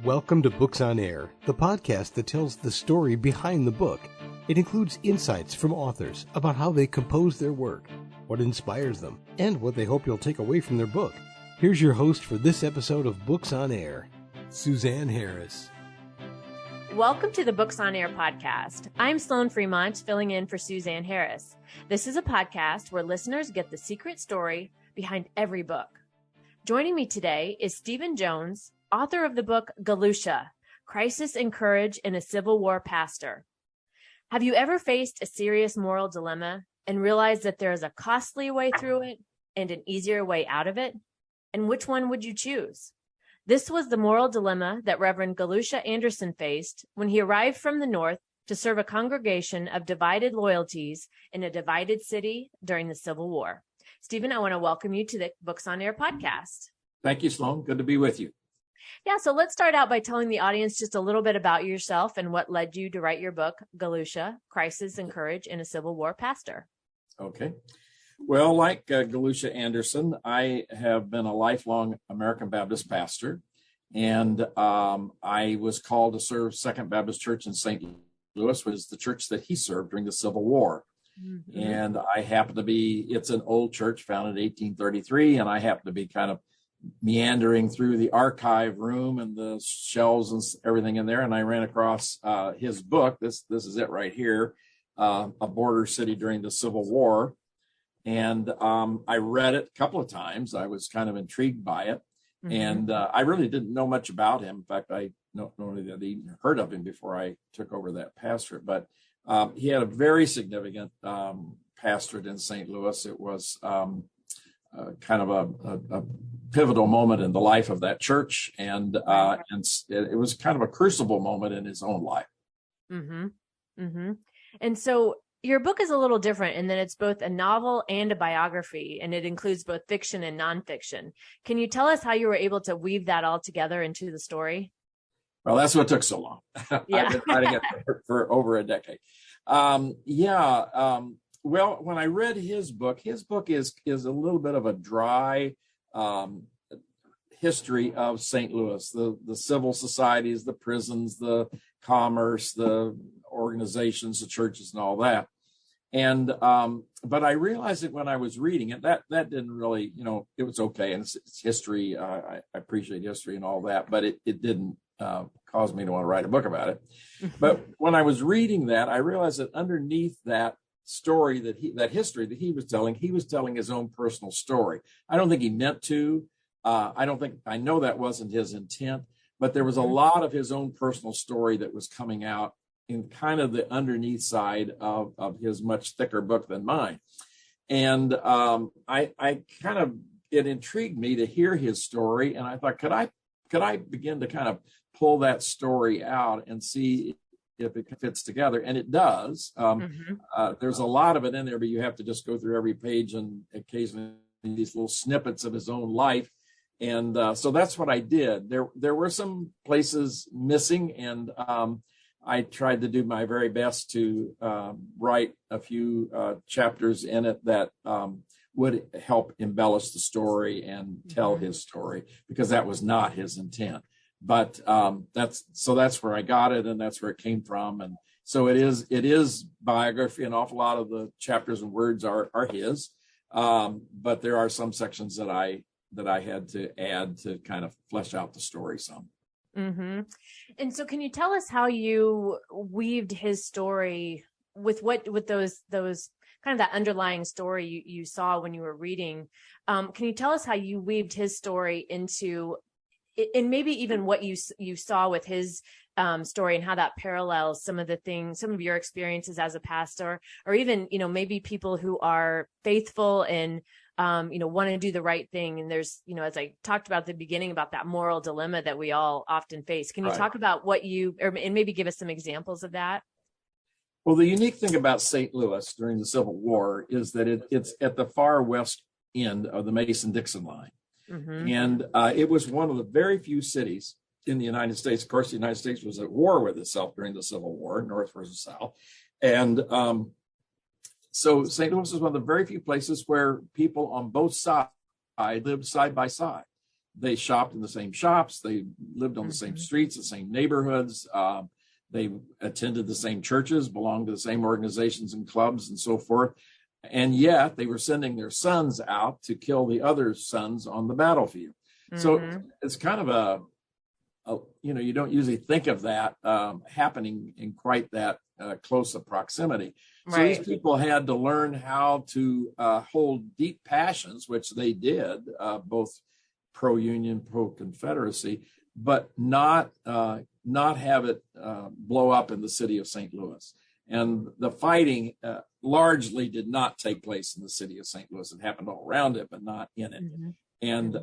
Welcome to Books on Air, the podcast that tells the story behind the book. It includes insights from authors about how they compose their work, what inspires them, and what they hope you'll take away from their book. Here's your host for this episode of Books on Air, Suzanne Harris. Welcome to the Books on Air podcast. I'm Sloan Fremont, filling in for Suzanne Harris. This is a podcast where listeners get the secret story behind every book. Joining me today is Stephen Jones, author of the book Galusha Crisis Courage in a Civil War Pastor. Have you ever faced a serious moral dilemma and realized that there is a costly way through it and an easier way out of it? And which one would you choose? This was the moral dilemma that Reverend Galusha Anderson faced when he arrived from the North to serve a congregation of divided loyalties in a divided city during the Civil War. Stephen, I want to welcome you to the Books on Air podcast. Thank you, Sloan. Good to be with you. Yeah, so let's start out by telling the audience just a little bit about yourself and what led you to write your book, Galusha Crisis Courage in a Civil War Pastor. Okay. Well, like Galusha Anderson, I have been a lifelong American Baptist pastor, and I was called to serve Second Baptist Church in St. Louis, which is the church that he served during the Civil War. Mm-hmm. And I happen to be, it's an old church founded in 1833, and I happen to be kind of meandering through the archive room and the shelves and everything in there, and I ran across his book. This is it right here, A Border City During the Civil War. And I read it a couple of times. I was kind of intrigued by it. Mm-hmm. And I really didn't know much about him. In fact, I don't know that I'd even heard of him before I took over that pastorate. But he had a very significant pastorate in St. Louis. It was kind of a pivotal moment in the life of that church. And it was kind of a crucible moment in his own life. Mm-hmm. Mm-hmm. And so your book is a little different in that it's both a novel and a biography, and it includes both fiction and nonfiction. Can you tell us how you were able to weave that all together into the story? Well, that's what took so long. Yeah. I've been trying to get for over a decade. Well, when I read his book is a little bit of a dry history of St. Louis, the civil societies, the prisons, the commerce, the organizations, the churches, and all that. And but I realized that when I was reading it, that didn't really, it was okay, and it's history. I appreciate history and all that, but it didn't cause me to want to write a book about it. But when I was reading that, I realized that underneath that story, that history that he was telling his own personal story. I don't think he meant to. I know that wasn't his intent, but there was a lot of his own personal story that was coming out in kind of the underneath side of his much thicker book than mine. And it intrigued me to hear his story. And I thought, could I begin to kind of pull that story out and see if it fits together? And it does. There's a lot of it in there, but you have to just go through every page and occasionally these little snippets of his own life. And so that's what I did. There were some places missing, and I tried to do my very best to write a few chapters in it that would help embellish the story and tell his story, because that was not his intent. But that's where I got it, and that's where it came from. And so it is biography. An awful lot of the chapters and words are his, but there are some sections that I had to add to kind of flesh out the story some. Mm-hmm. And so can you tell us how you weaved his story with those kind of that underlying story you saw when you were reading? Can you tell us how you weaved his story into, and maybe even what you saw with his story and how that parallels some of your experiences as a pastor, or even, maybe people who are faithful and want to do the right thing. And there's, as I talked about at the beginning about that moral dilemma that we all often face. Can you talk about and maybe give us some examples of that? Well, the unique thing about St. Louis during the Civil War is that it's at the far west end of the Mason-Dixon line. Mm-hmm. And it was one of the very few cities in the United States. Of course, the United States was at war with itself during the Civil War, North versus South. And so St. Louis is one of the very few places where people on both sides lived side by side. they shopped in the same shops. They lived on the same streets, the same neighborhoods. They attended the same churches, belonged to the same organizations and clubs and so forth. And yet they were sending their sons out to kill the other sons on the battlefield. So it's kind of you don't usually think of that happening in quite that close a proximity. So these people had to learn how to hold deep passions, which they did, both pro-Union, pro-Confederacy, but not have it blow up in the city of St. Louis. And the fighting largely did not take place in the city of St. Louis. It happened all around it, but not in it. And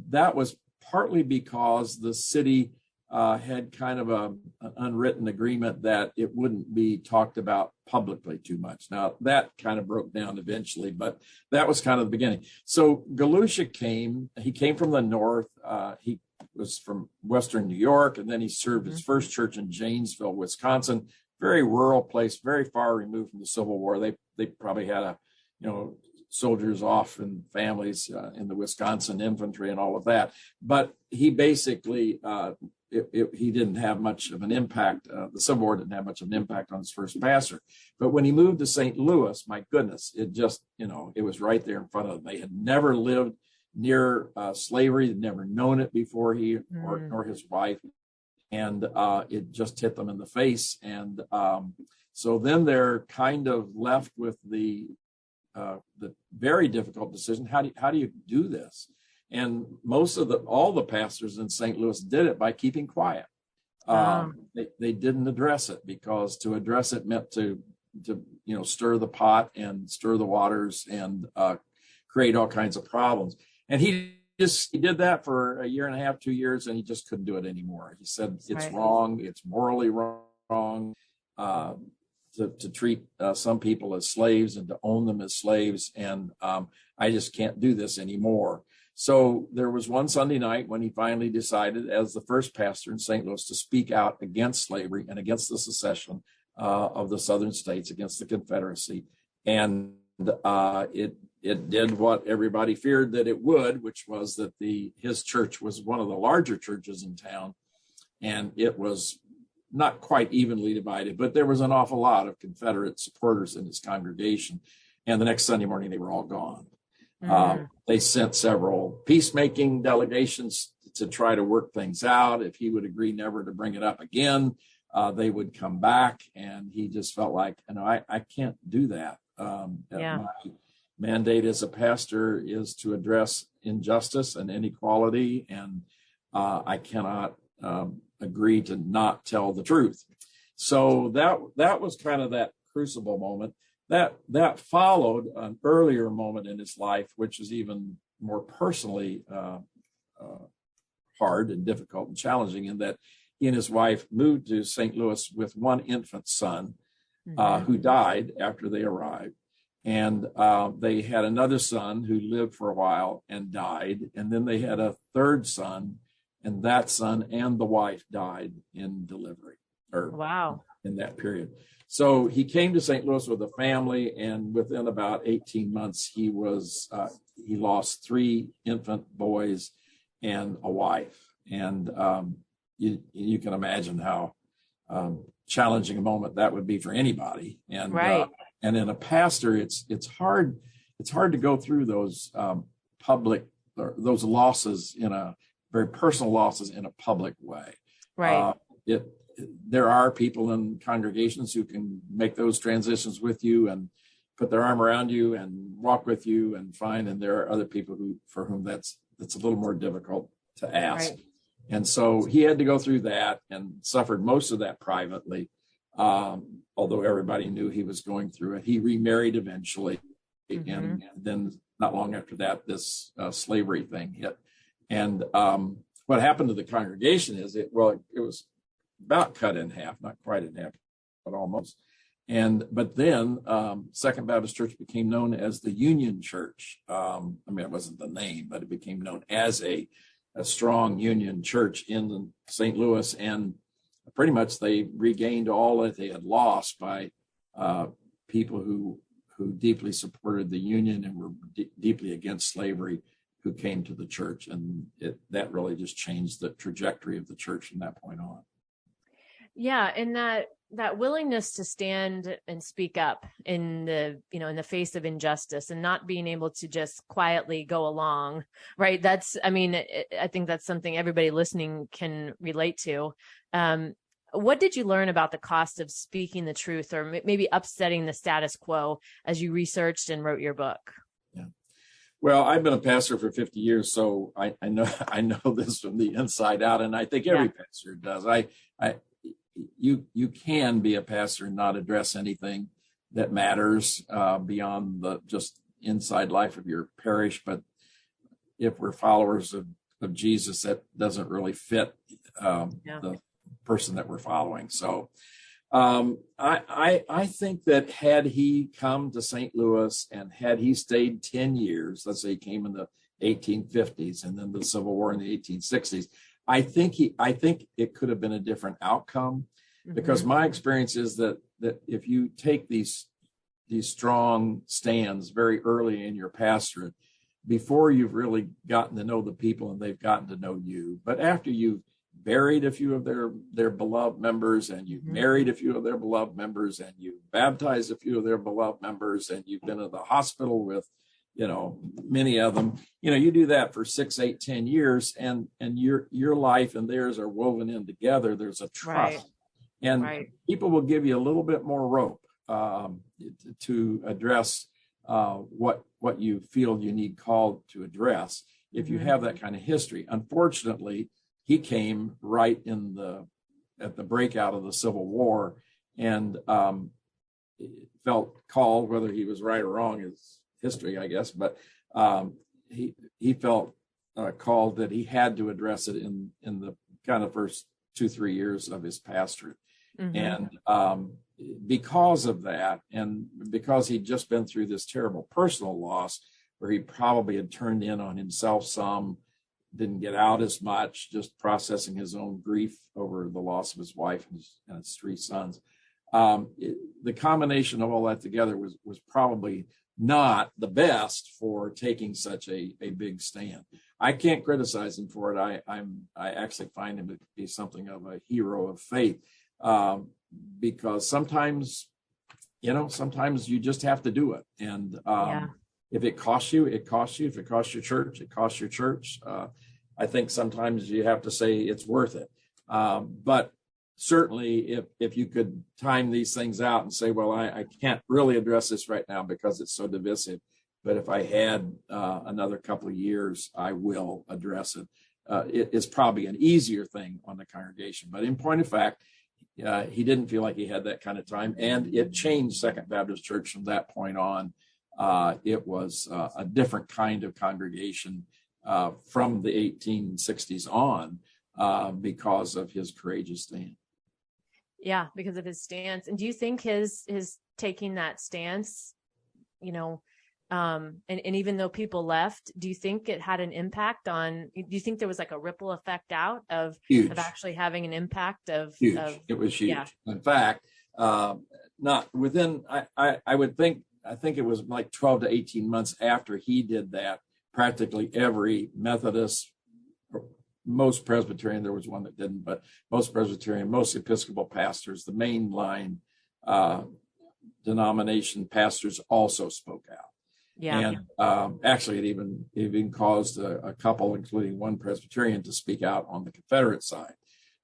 that was partly because the city had kind of an unwritten agreement that it wouldn't be talked about publicly too much. Now, that kind of broke down eventually, but that was kind of the beginning. So Galusha he came from the north. He was from Western New York, and then he served his first church in Janesville, Wisconsin, very rural place, very far removed from the Civil War. They probably had soldiers off and families in the Wisconsin infantry and all of that. But he basically, he didn't have much of an impact. The Civil War didn't have much of an impact on his first pastor. But when he moved to St. Louis, my goodness, it just, it was right there in front of them. They had never lived near slavery, they'd never known it before nor his wife. And it just hit them in the face. And so then they're kind of left with the very difficult decision. How do you do this? And all the pastors in St. Louis did it by keeping quiet. They didn't address it, because to address it meant to stir the pot and stir the waters and create all kinds of problems. And he did that for a year and a half, 2 years, and he just couldn't do it anymore. He said it's wrong, it's morally wrong. To treat some people as slaves and to own them as slaves. And I just can't do this anymore. So there was one Sunday night when he finally decided, as the first pastor in St. Louis, to speak out against slavery and against the secession of the southern states, against the Confederacy. And it did what everybody feared that it would, which was that his church was one of the larger churches in town. And it was not quite evenly divided, but there was an awful lot of Confederate supporters in his congregation. And the next Sunday morning, they were all gone. They sent several peacemaking delegations to try to work things out. If he would agree never to bring it up again, they would come back. And he just felt like, I can't do that. My mandate as a pastor is to address injustice and inequality, and I cannot agree to not tell the truth. So that was kind of that crucible moment. That followed an earlier moment in his life, which is even more personally hard and difficult and challenging, in that he and his wife moved to St. Louis with one infant son who died after they arrived. And they had another son who lived for a while and died. And then they had a third son, and that son and the wife died in delivery, in that period. So he came to St. Louis with a family, and within about 18 months, he lost 3 infant boys and a wife. And you can imagine how challenging a moment that would be for anybody. And and in a pastor, it's hard to go through those public, or those losses, very personal losses, in a public way. There are people in congregations who can make those transitions with you and put their arm around you and walk with you and fine. And there are other people for whom that's a little more difficult to ask. And so he had to go through that and suffered most of that privately, although everybody knew he was going through it. He remarried eventually. And then not long after that, this slavery thing hit. And what happened to the congregation is it was about cut in half, not quite in half, but almost. But then Second Baptist Church became known as the Union Church. It wasn't the name, but it became known as a strong Union church in St. Louis. And pretty much they regained all that they had lost by people who deeply supported the Union and were deeply against slavery. who came to the church, and that really just changed the trajectory of the church from that point on. Yeah, and that willingness to stand and speak up in the face of injustice, and not being able to just quietly go along, right? I think that's something everybody listening can relate to. What did you learn about the cost of speaking the truth, or maybe upsetting the status quo, as you researched and wrote your book? Yeah. Well, I've been a pastor for 50 years, so I know this from the inside out, and I think every pastor does. You can be a pastor and not address anything that matters beyond the just inside life of your parish. But if we're followers of Jesus, that doesn't really fit the person that we're following. So I think that had he come to St. Louis and had he stayed 10 years, let's say he came in the 1850s and then the Civil War in the 1860s, I think it could have been a different outcome, because my experience is that if you take these strong stands very early in your pastorate, before you've really gotten to know the people and they've gotten to know you, but after you've buried a few of their beloved members, and you've married a few of their beloved members, and you've baptized a few of their beloved members, and you've been at the hospital with many of them, you do that for 6, 8, 10 years, and your life and theirs are woven in together. There's a trust, people will give you a little bit more rope to address what you feel you need called to address if you have that kind of history. Unfortunately, he came right at the breakout of the Civil War, and felt called, whether he was right or wrong is history, I guess, but he felt called that he had to address it in the kind of first 2-3 years of his pastorate. And because of that, and because he'd just been through this terrible personal loss, where he probably had turned in on himself some, didn't get out as much, just processing his own grief over the loss of his wife and his 3 sons. The combination of all that together was probably not the best for taking such a big stand. I can't criticize him for it. I actually find him to be something of a hero of faith, because sometimes you just have to do it. And if it costs you, it costs you. If it costs your church, it costs your church. I think sometimes you have to say it's worth it. But certainly if you could time these things out and say, well, I can't really address this right now because it's so divisive, but if I had another couple of years, I will address it. It's probably an easier thing on the congregation. But in point of fact, he didn't feel like he had that kind of time, and it changed Second Baptist Church from that point on. It was a different kind of congregation from the 1860s on, because of his courageous stand. Yeah, because of his stance. And do you think his taking that stance, and even though people left, do you think it had an impact do you think there was like a ripple effect out of actually having an impact of huge? It was huge. Yeah. In fact, not within, I think it was like 12 to 18 months after he did that, practically every Methodist, most Presbyterian, there was one that didn't, but most Presbyterian, most Episcopal pastors, the mainline denomination pastors also spoke out. Yeah. And actually, it even caused a couple, including one Presbyterian, to speak out on the Confederate side.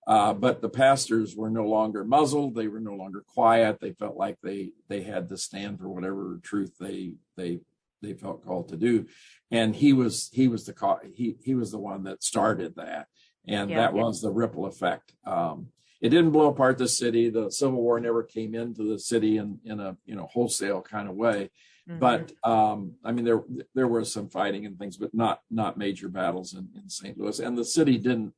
But the pastors were no longer muzzled. They were no longer quiet. They felt like they had to stand for whatever truth they felt called to do. And he was the one that started that. And that was the ripple effect. It didn't blow apart the city. The Civil War never came into the city in a wholesale kind of way. Mm-hmm. But I mean, there was some fighting and things, but not major battles in St. Louis. And the city didn't.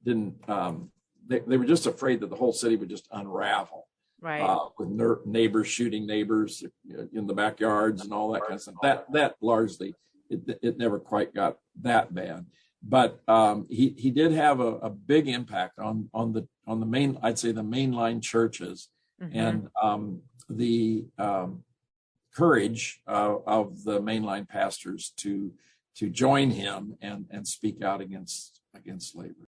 They were just afraid that the whole city would just unravel, right? With neighbors shooting neighbors in the backyards and all that kind of stuff. That largely, it never quite got that bad. But he did have a big impact on the main, I'd say, the mainline churches, mm-hmm. and the courage of the mainline pastors to join him and speak out against slavery.